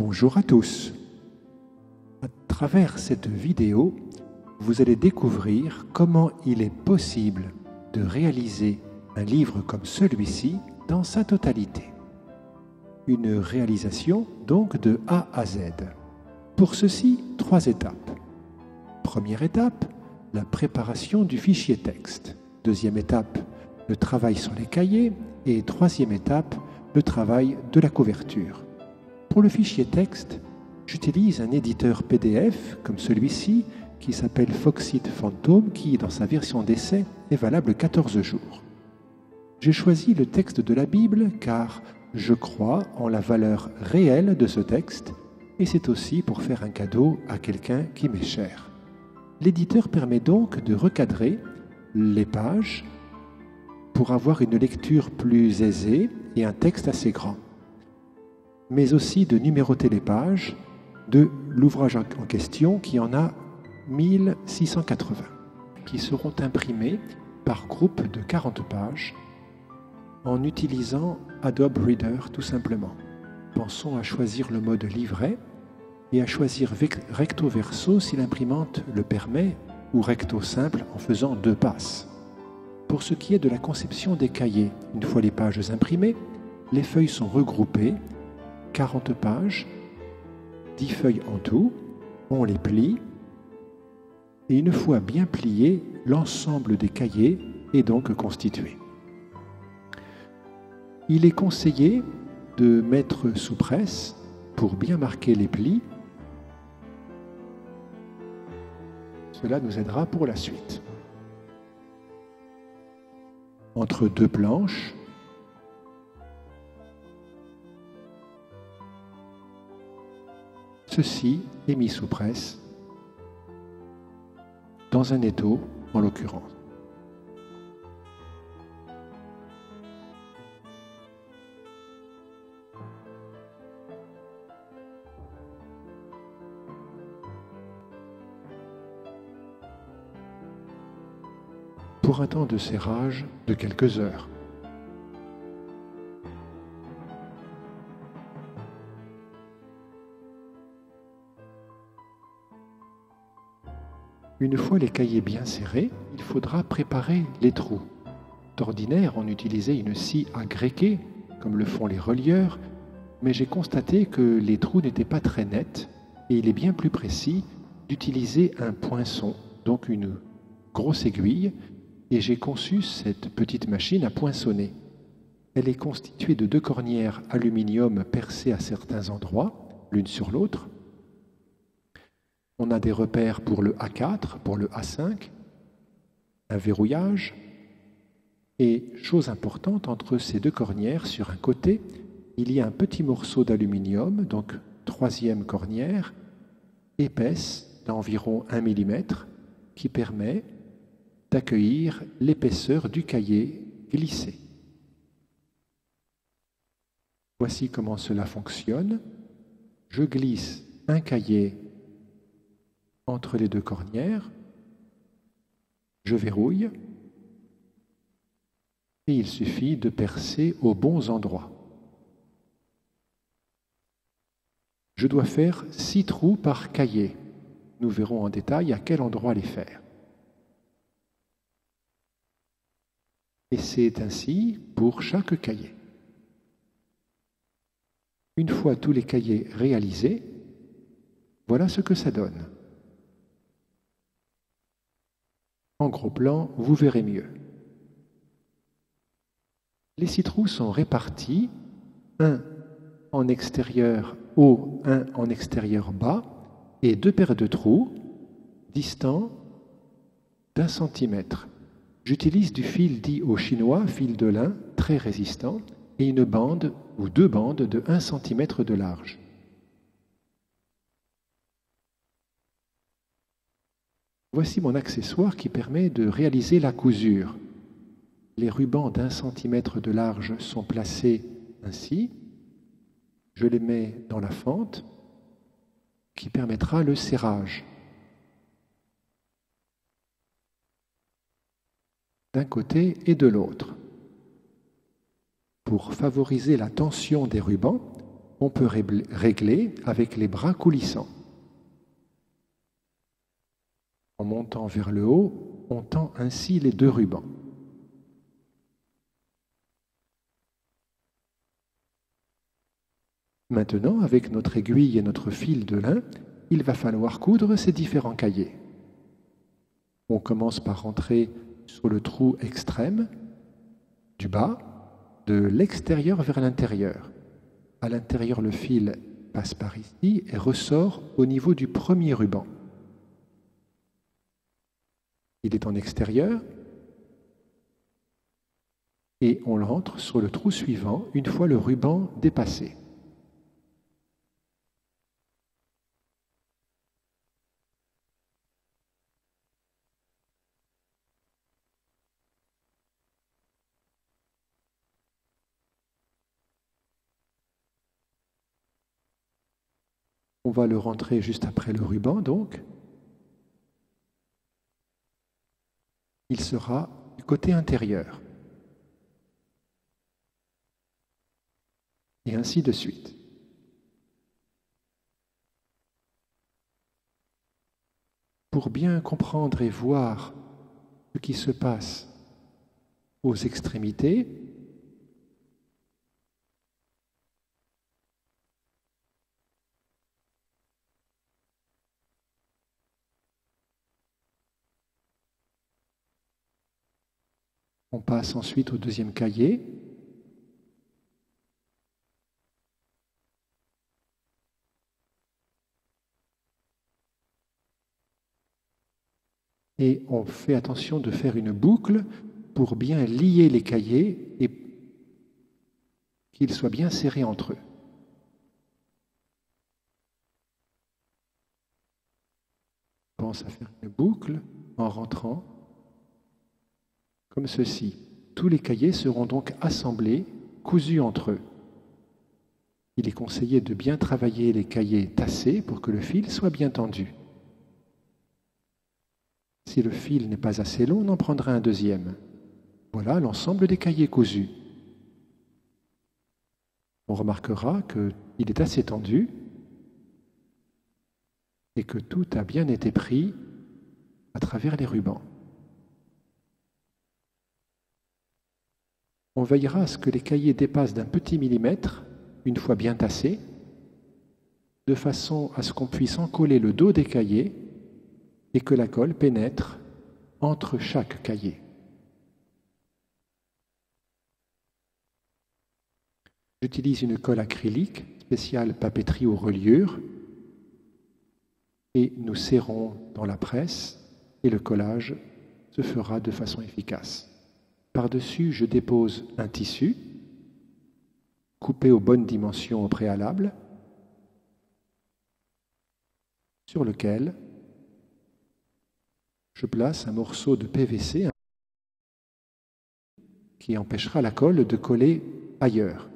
Bonjour à tous. À travers cette vidéo, vous allez découvrir comment il est possible de réaliser un livre comme celui-ci dans sa totalité. Une réalisation donc de A à Z. Pour ceci, 3 étapes. Première étape, la préparation du fichier texte. Deuxième étape, le travail sur les cahiers. Et troisième étape, le travail de la couverture. Pour le fichier texte, j'utilise un éditeur PDF comme celui-ci qui s'appelle Foxit Phantom qui, dans sa version d'essai, est valable 14 jours. J'ai choisi le texte de la Bible car je crois en la valeur réelle de ce texte et c'est aussi pour faire un cadeau à quelqu'un qui m'est cher. L'éditeur permet donc de recadrer les pages pour avoir une lecture plus aisée et un texte assez grand, mais aussi de numéroter les pages de l'ouvrage en question qui en a 1680, qui seront imprimées par groupe de 40 pages en utilisant Adobe Reader tout simplement. Pensons à choisir le mode livret et à choisir recto verso si l'imprimante le permet ou recto simple en faisant 2 passes. Pour ce qui est de la conception des cahiers, une fois les pages imprimées, les feuilles sont regroupées, 40 pages, 10 feuilles en tout, on les plie, et une fois bien pliés, l'ensemble des cahiers est donc constitué. Il est conseillé de mettre sous presse pour bien marquer les plis. Cela nous aidera pour la suite. Entre 2 planches, ceci est mis sous presse dans un étau en l'occurrence. Pour un temps de serrage de quelques heures. Une fois les cahiers bien serrés, il faudra préparer les trous. D'ordinaire, on utilisait une scie à greffer, comme le font les relieurs, mais j'ai constaté que les trous n'étaient pas très nets et il est bien plus précis d'utiliser un poinçon, donc une grosse aiguille, et j'ai conçu cette petite machine à poinçonner. Elle est constituée de 2 cornières aluminium percées à certains endroits, l'une sur l'autre. On a des repères pour le A4, pour le A5, un verrouillage. Et chose importante, entre ces 2 cornières, sur un côté, il y a un petit morceau d'aluminium, donc 3e cornière, épaisse d'environ 1 mm, qui permet d'accueillir l'épaisseur du cahier glissé. Voici comment cela fonctionne. Je glisse un cahier entre les 2 cornières, je verrouille et il suffit de percer aux bons endroits. Je dois faire 6 trous par cahier. Nous verrons en détail à quel endroit les faire. Et c'est ainsi pour chaque cahier. Une fois tous les cahiers réalisés, voilà ce que ça donne. En gros plan, vous verrez mieux. Les 6 trous sont répartis, un en extérieur haut, un en extérieur bas, et 2 paires de trous distants d'1 centimètre. J'utilise du fil dit au chinois, fil de lin, très résistant, et une bande ou 2 bandes de 1 cm de large. Voici mon accessoire qui permet de réaliser la cousure. Les rubans d'1 cm de large sont placés ainsi. Je les mets dans la fente qui permettra le serrage. D'un côté et de l'autre. Pour favoriser la tension des rubans, on peut régler avec les bras coulissants. En montant vers le haut, on tend ainsi les deux rubans. Maintenant, avec notre aiguille et notre fil de lin, il va falloir coudre ces différents cahiers. On commence par rentrer sur le trou extrême du bas, de l'extérieur vers l'intérieur. À l'intérieur, le fil passe par ici et ressort au niveau du premier ruban. Il est en extérieur et on le rentre sur le trou suivant une fois le ruban dépassé. On va le rentrer juste après le ruban, donc. Il sera du côté intérieur. Et ainsi de suite. Pour bien comprendre et voir ce qui se passe aux extrémités, on passe ensuite au deuxième cahier. Et on fait attention de faire une boucle pour bien lier les cahiers et qu'ils soient bien serrés entre eux. On pense à faire une boucle en rentrant comme ceci. Tous les cahiers seront donc assemblés, cousus entre eux. Il est conseillé de bien travailler les cahiers tassés pour que le fil soit bien tendu. Si le fil n'est pas assez long, on en prendra un deuxième. Voilà l'ensemble des cahiers cousus. On remarquera qu'il est assez tendu et que tout a bien été pris à travers les rubans. On veillera à ce que les cahiers dépassent d'un petit millimètre, une fois bien tassés, de façon à ce qu'on puisse encoller le dos des cahiers et que la colle pénètre entre chaque cahier. J'utilise une colle acrylique spéciale papeterie aux reliures et nous serrons dans la presse et le collage se fera de façon efficace. Par-dessus, je dépose un tissu coupé aux bonnes dimensions au préalable sur lequel je place un morceau de PVC qui empêchera la colle de coller ailleurs.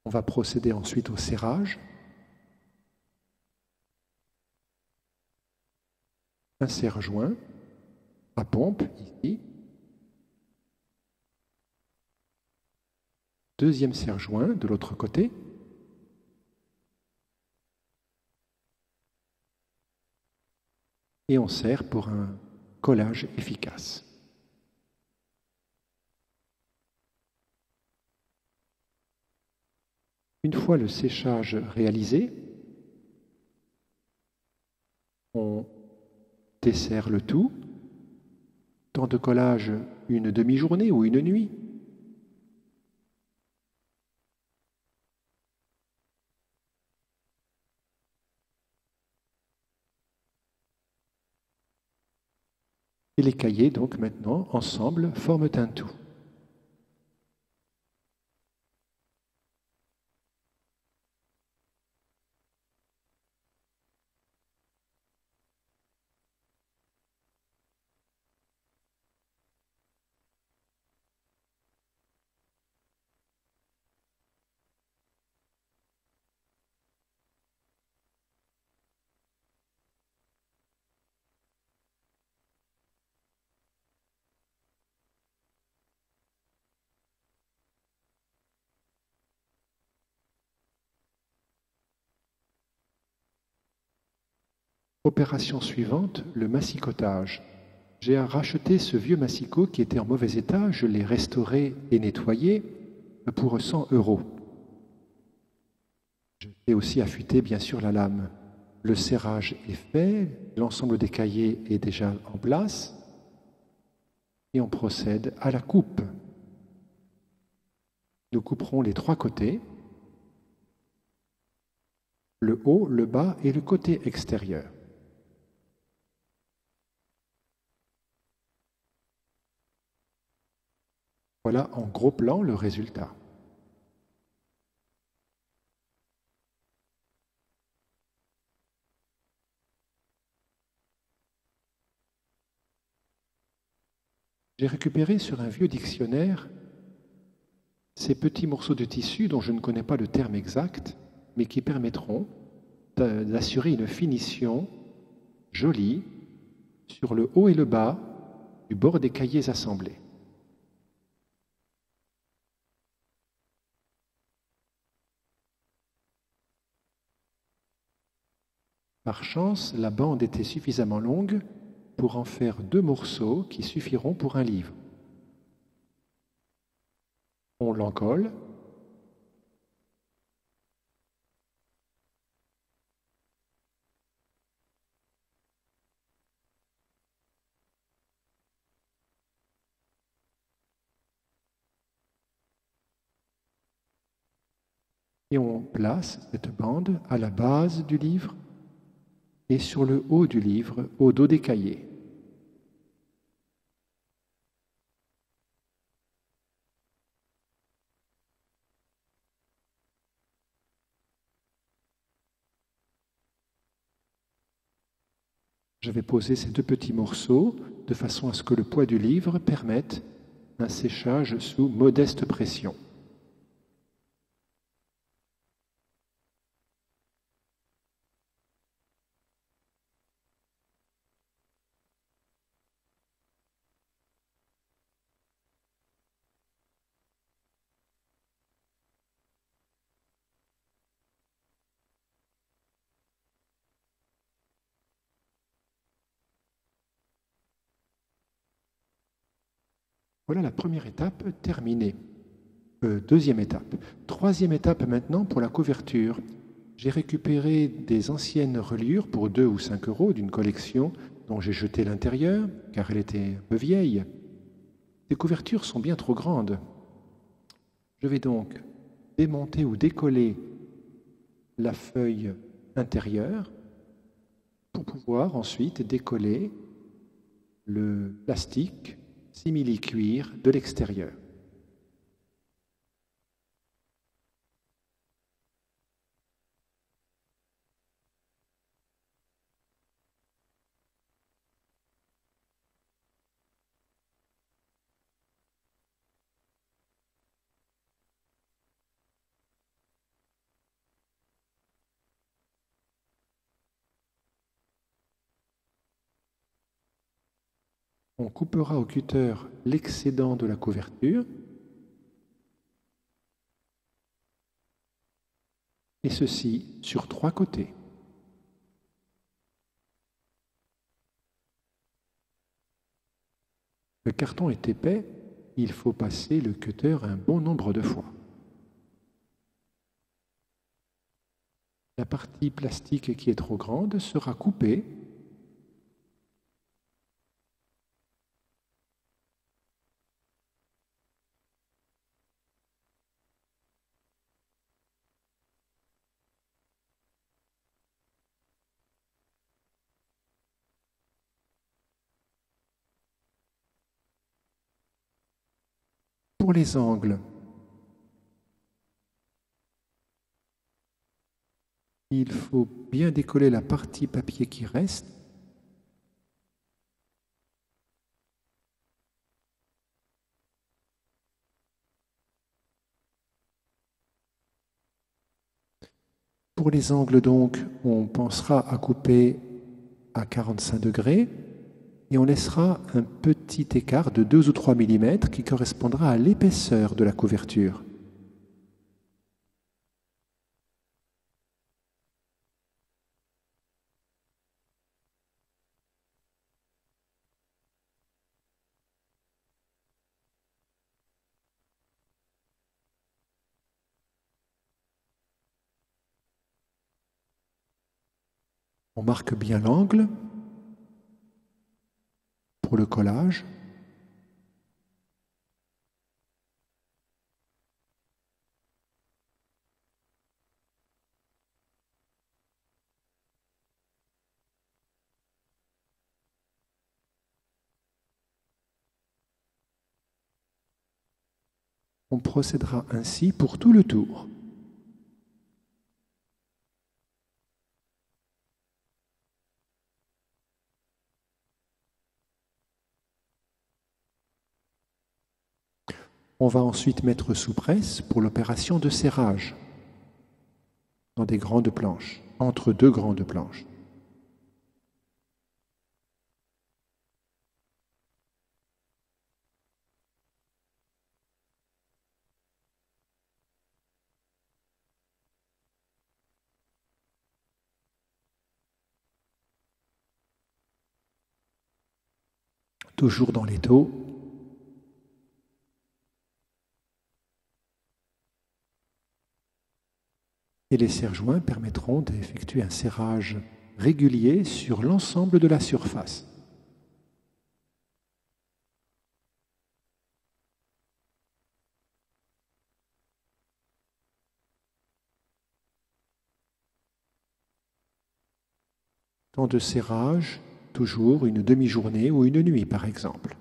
On va procéder ensuite au serrage. Un serre-joint à pompe ici. Deuxième serre-joint de l'autre côté. Et on serre pour un collage efficace. Une fois le séchage réalisé, on desserre le tout. Temps de collage, une demi-journée ou une nuit. Et les cahiers, donc maintenant, ensemble, forment un tout. Opération suivante, le massicotage. J'ai racheté ce vieux massicot qui était en mauvais état, je l'ai restauré et nettoyé pour 100 €. J'ai aussi affûté bien sûr la lame. Le serrage est fait, l'ensemble des cahiers est déjà en place et on procède à la coupe. Nous couperons les 3 côtés, le haut, le bas et le côté extérieur. Voilà en gros plan le résultat. J'ai récupéré sur un vieux dictionnaire ces petits morceaux de tissu dont je ne connais pas le terme exact, mais qui permettront d'assurer une finition jolie sur le haut et le bas du bord des cahiers assemblés. Par chance, la bande était suffisamment longue pour en faire 2 morceaux qui suffiront pour un livre. On l'encolle. Et on place cette bande à la base du livre et sur le haut du livre, au dos des cahiers. Je vais poser ces 2 petits morceaux de façon à ce que le poids du livre permette un séchage sous modeste pression. Voilà la première étape terminée. Deuxième étape. Troisième étape maintenant pour la couverture. J'ai récupéré des anciennes reliures pour 2 ou 5 € d'une collection dont j'ai jeté l'intérieur car elle était un peu vieille. Ces couvertures sont bien trop grandes. Je vais donc démonter ou décoller la feuille intérieure pour pouvoir ensuite décoller le plastique simili-cuir de l'extérieur. On coupera au cutter l'excédent de la couverture et ceci sur 3 côtés. Le carton est épais, il faut passer le cutter un bon nombre de fois. La partie plastique qui est trop grande sera coupée . Pour les angles, il faut bien décoller la partie papier qui reste. Pour les angles donc, on pensera à couper à 45 degrés et on laissera un petit écart de 2 ou 3 mm qui correspondra à l'épaisseur de la couverture. On marque bien l'angle pour le collage. On procédera ainsi pour tout le tour. On va ensuite mettre sous presse pour l'opération de serrage dans des grandes planches, entre deux grandes planches. Toujours dans l'étau. Et les serre-joints permettront d'effectuer un serrage régulier sur l'ensemble de la surface. Temps de serrage, toujours une demi-journée ou une nuit par exemple.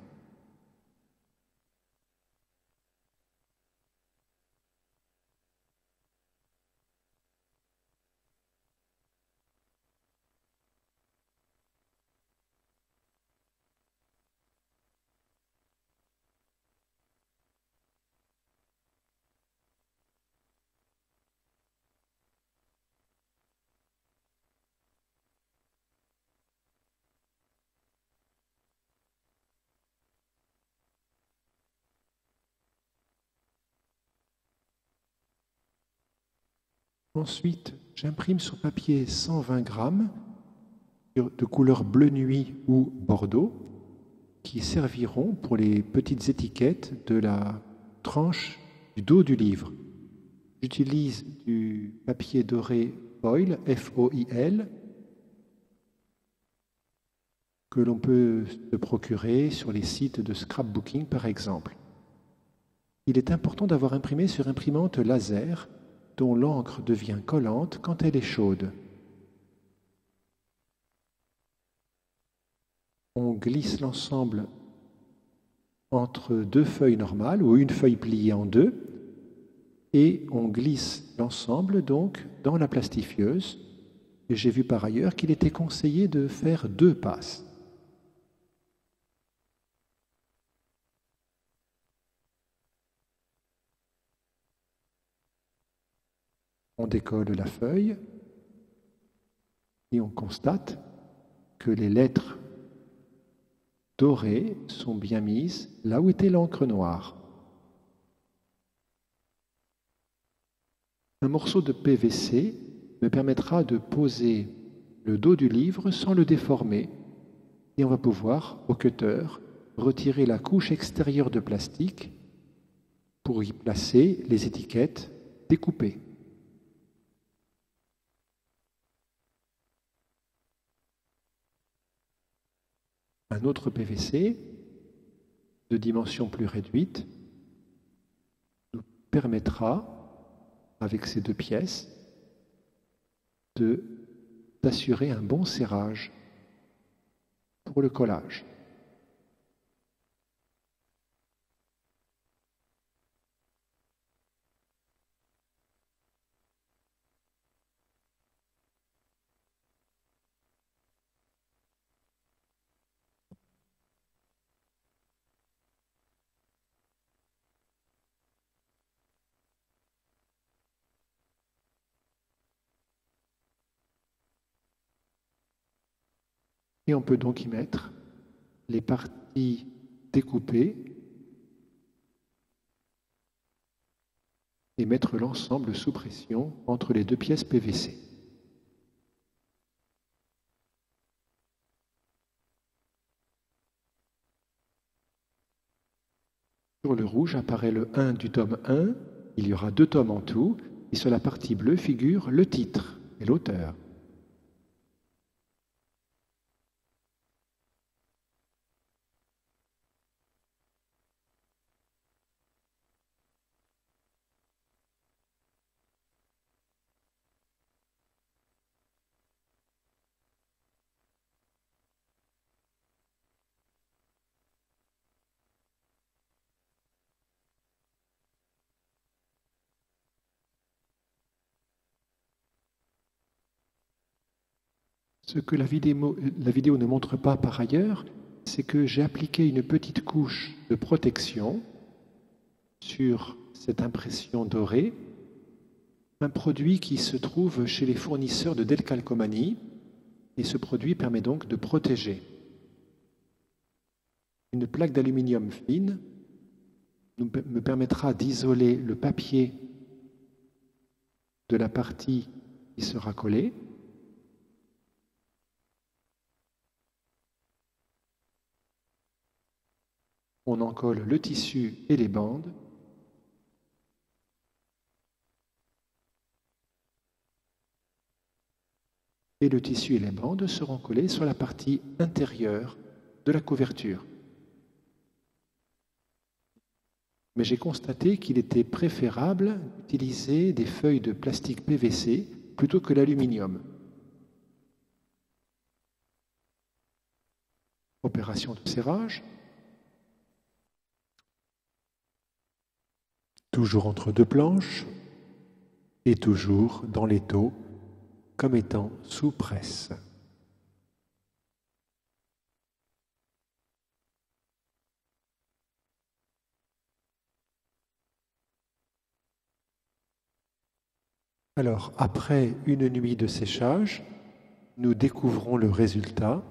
Ensuite, j'imprime sur papier 120 grammes de couleur bleu nuit ou bordeaux qui serviront pour les petites étiquettes de la tranche du dos du livre. J'utilise du papier doré foil, F-O-I-L, que l'on peut se procurer sur les sites de scrapbooking par exemple. Il est important d'avoir imprimé sur imprimante laser dont l'encre devient collante quand elle est chaude. On glisse l'ensemble entre deux feuilles normales ou une feuille pliée en deux et on glisse l'ensemble donc dans la plastifieuse. Et j'ai vu par ailleurs qu'il était conseillé de faire 2 passes. On décolle la feuille et on constate que les lettres dorées sont bien mises là où était l'encre noire. Un morceau de PVC me permettra de poser le dos du livre sans le déformer et on va pouvoir, au cutter, retirer la couche extérieure de plastique pour y placer les étiquettes découpées. Un autre PVC de dimension plus réduite nous permettra, avec ces 2 pièces, d'assurer un bon serrage pour le collage. Et on peut donc y mettre les parties découpées et mettre l'ensemble sous pression entre les 2 pièces PVC. Sur le rouge apparaît le 1 du tome 1, il y aura 2 tomes en tout, et sur la partie bleue figure le titre et l'auteur. Ce que la vidéo ne montre pas par ailleurs, c'est que j'ai appliqué une petite couche de protection sur cette impression dorée, un produit qui se trouve chez les fournisseurs de décalcomanie, et ce produit permet donc de protéger. Une plaque d'aluminium fine me permettra d'isoler le papier de la partie qui sera collée. On en colle le tissu et les bandes. Et le tissu et les bandes seront collés sur la partie intérieure de la couverture. Mais j'ai constaté qu'il était préférable d'utiliser des feuilles de plastique PVC plutôt que l'aluminium. Opération de serrage. Toujours entre deux planches et toujours dans l'étau comme étant sous presse. Alors, après une nuit de séchage, nous découvrons le résultat.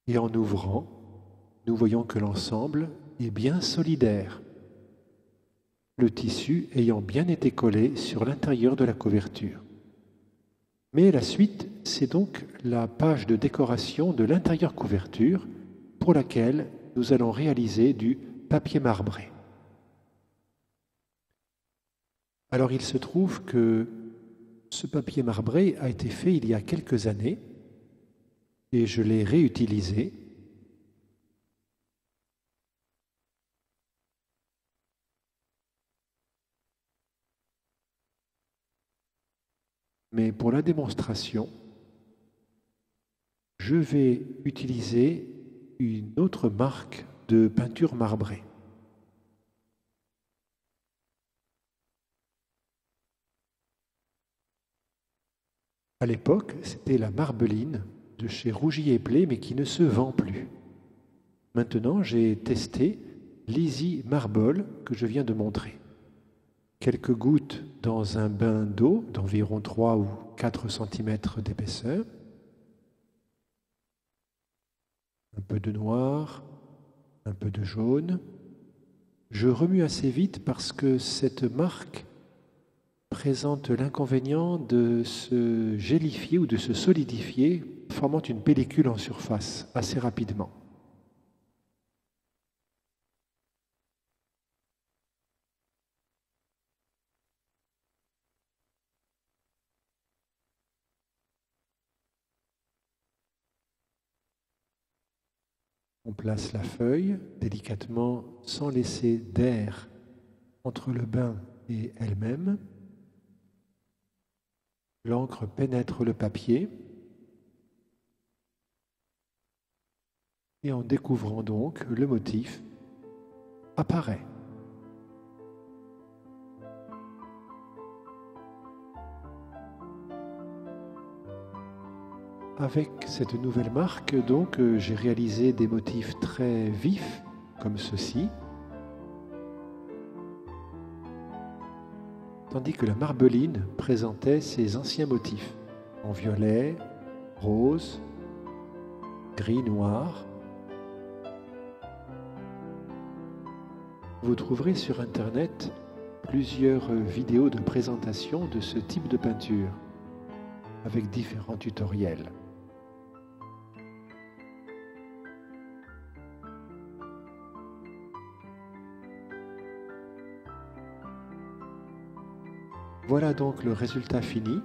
Et en ouvrant, nous voyons que l'ensemble est bien solidaire, le tissu ayant bien été collé sur l'intérieur de la couverture. Mais la suite, c'est donc la page de décoration de l'intérieur couverture pour laquelle nous allons réaliser du papier marbré. Alors il se trouve que ce papier marbré a été fait il y a quelques années et je l'ai réutilisé. Mais pour la démonstration, je vais utiliser une autre marque de peinture marbrée. À l'époque, c'était la Marbeline de chez Rougy et Play, mais qui ne se vend plus. Maintenant, j'ai testé l'Easy Marble que je viens de montrer. Quelques gouttes dans un bain d'eau d'environ 3 ou 4 cm d'épaisseur. Un peu de noir, un peu de jaune. Je remue assez vite parce que cette marque présente l'inconvénient de se gélifier ou de se solidifier, formant une pellicule en surface assez rapidement. On place la feuille délicatement sans laisser d'air entre le bain et elle-même. L'encre pénètre le papier et en découvrant donc, le motif apparaît. Avec cette nouvelle marque, donc, j'ai réalisé des motifs très vifs, comme ceci, tandis que la Marbeline présentait ses anciens motifs, en violet, rose, gris noir. Vous trouverez sur Internet plusieurs vidéos de présentation de ce type de peinture, avec différents tutoriels. Voilà donc le résultat fini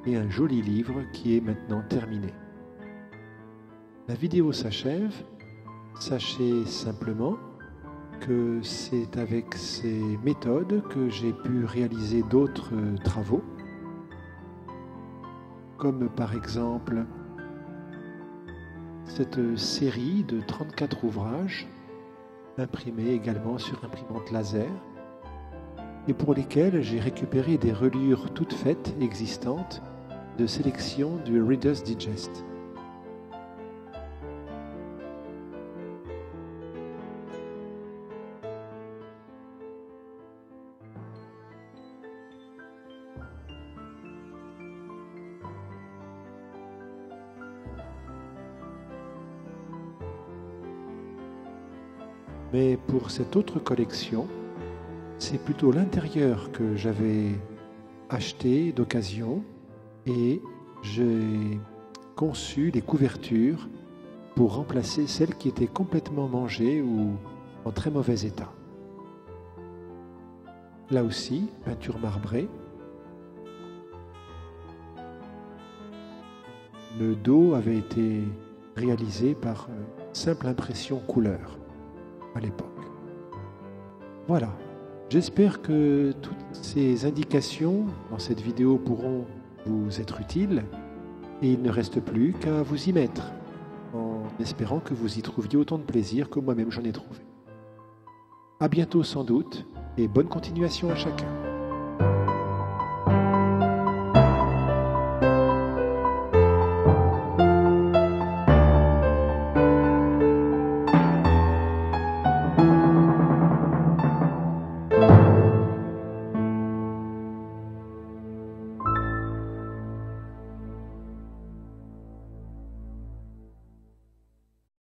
et un joli livre qui est maintenant terminé. La vidéo s'achève. Sachez simplement que c'est avec ces méthodes que j'ai pu réaliser d'autres travaux, comme par exemple cette série de 34 ouvrages imprimés également sur imprimante laser et pour lesquels j'ai récupéré des reliures toutes faites existantes de sélection du Reader's Digest. Mais pour cette autre collection, c'est plutôt l'intérieur que j'avais acheté d'occasion et j'ai conçu les couvertures pour remplacer celles qui étaient complètement mangées ou en très mauvais état. Là aussi, peinture marbrée. Le dos avait été réalisé par simple impression couleur à l'époque. Voilà, j'espère que toutes ces indications dans cette vidéo pourront vous être utiles et il ne reste plus qu'à vous y mettre en espérant que vous y trouviez autant de plaisir que moi-même j'en ai trouvé. À bientôt sans doute et bonne continuation à chacun.